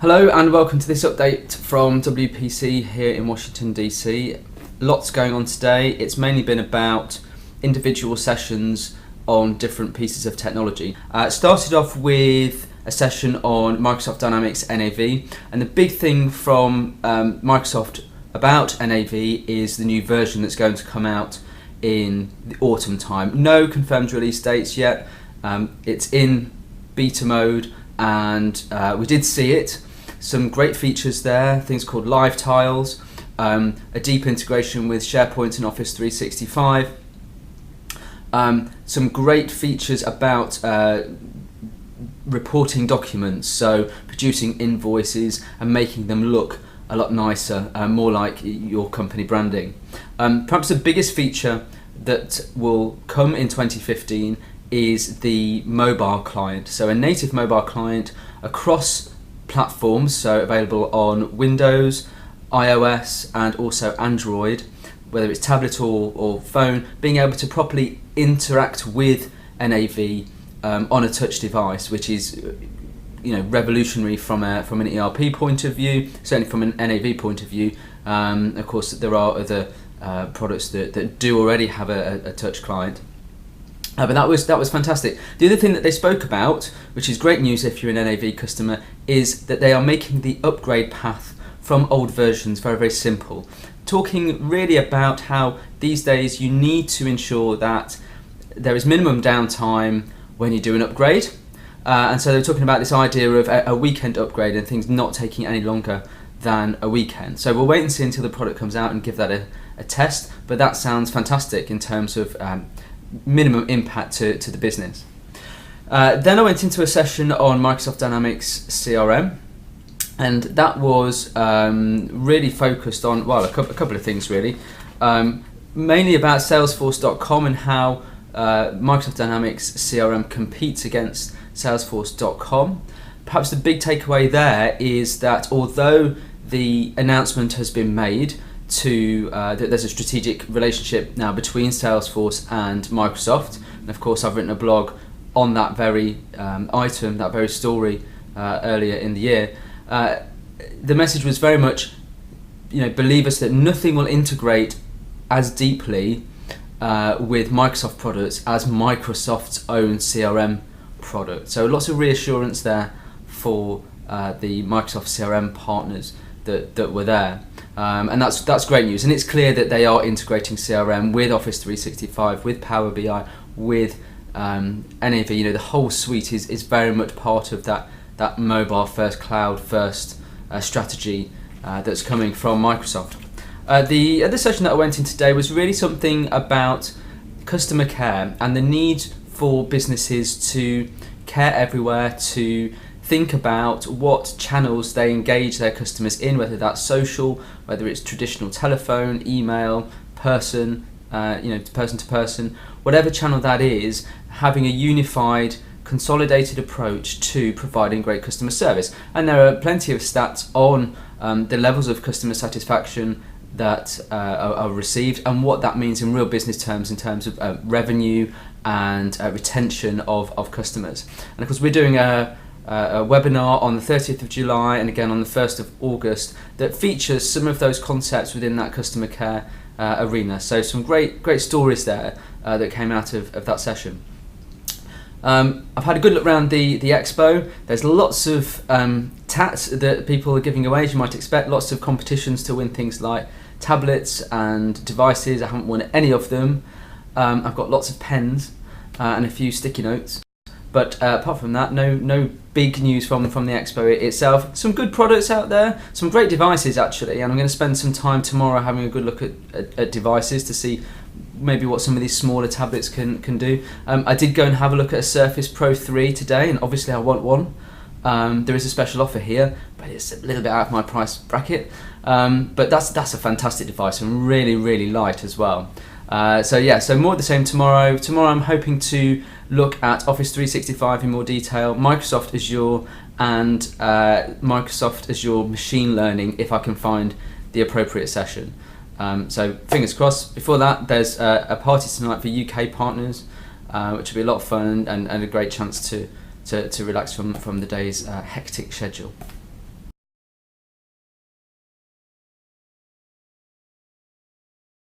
Hello and welcome to this update from WPC here in Washington DC. Lots going on today. It's mainly been about individual sessions on different pieces of technology. It started off with a session on Microsoft Dynamics NAV, and the big thing from Microsoft about NAV is the new version that's going to come out in the autumn time. No confirmed release dates yet. It's in beta mode and we did see it. Some great features there, things called live tiles, a deep integration with SharePoint and Office 365, some great features about reporting documents, so producing invoices and making them look a lot nicer, more like your company branding. Perhaps the biggest feature that will come in 2015 is the mobile client, so a native mobile client across platforms, so available on Windows, iOS and also Android, whether it's tablet or phone, being able to properly interact with NAV on a touch device, which is revolutionary from an ERP point of view, certainly from an NAV point of view. Of course there are other products that do already have a touch client. But that was fantastic. The other thing that they spoke about, which is great news if you're an NAV customer, is that they are making the upgrade path from old versions very, very simple. Talking really about how these days you need to ensure that there is minimum downtime when you do an upgrade. And so they're talking about this idea of a weekend upgrade and things not taking any longer than a weekend. So we'll wait and see until the product comes out and give that a test, but that sounds fantastic in terms of minimum impact to the business. Then I went into a session on Microsoft Dynamics CRM, and that was really focused on, well, a couple of things really. Mainly about Salesforce.com and how Microsoft Dynamics CRM competes against Salesforce.com. Perhaps the big takeaway there is that although the announcement has been made that there's a strategic relationship now between Salesforce and Microsoft, and of course I've written a blog on that very item, that very story earlier in the year. The message was very much, believe us that nothing will integrate as deeply with Microsoft products as Microsoft's own CRM product. So lots of reassurance there for the Microsoft CRM partners that were there. And that's great news, and it's clear that they are integrating CRM with Office 365, with Power BI, with NAV. The whole suite is very much part of that mobile first, cloud first strategy that's coming from Microsoft. The other session that I went in today was really something about customer care and the need for businesses to care everywhere, to think about what channels they engage their customers in, whether that's social, whether it's traditional telephone, email, person to person, whatever channel that is, having a unified, consolidated approach to providing great customer service. And there are plenty of stats on the levels of customer satisfaction that are received and what that means in real business terms, in terms of revenue and retention of customers. And of course we're doing a webinar on the 30th of July and again on the 1st of August that features some of those concepts within that customer care arena. So some great stories there that came out of that session. I've had a good look around the expo. There's lots of tats that people are giving away, as you might expect, lots of competitions to win things like tablets and devices. I haven't won any of them. I've got lots of pens and a few sticky notes. But apart from that, no big news from the expo itself. Some good products out there, some great devices actually, and I'm going to spend some time tomorrow having a good look at devices to see maybe what some of these smaller tablets can do. I did go and have a look at a Surface Pro 3 today, and obviously I want one. There is a special offer here, but it's a little bit out of my price bracket. But that's a fantastic device and really, really light as well. So more of the same tomorrow. Tomorrow I'm hoping to look at Office 365 in more detail, Microsoft Azure and Microsoft Azure Machine Learning if I can find the appropriate session. So fingers crossed. Before that there's a party tonight for UK partners, which will be a lot of fun and a great chance to relax from the day's hectic schedule.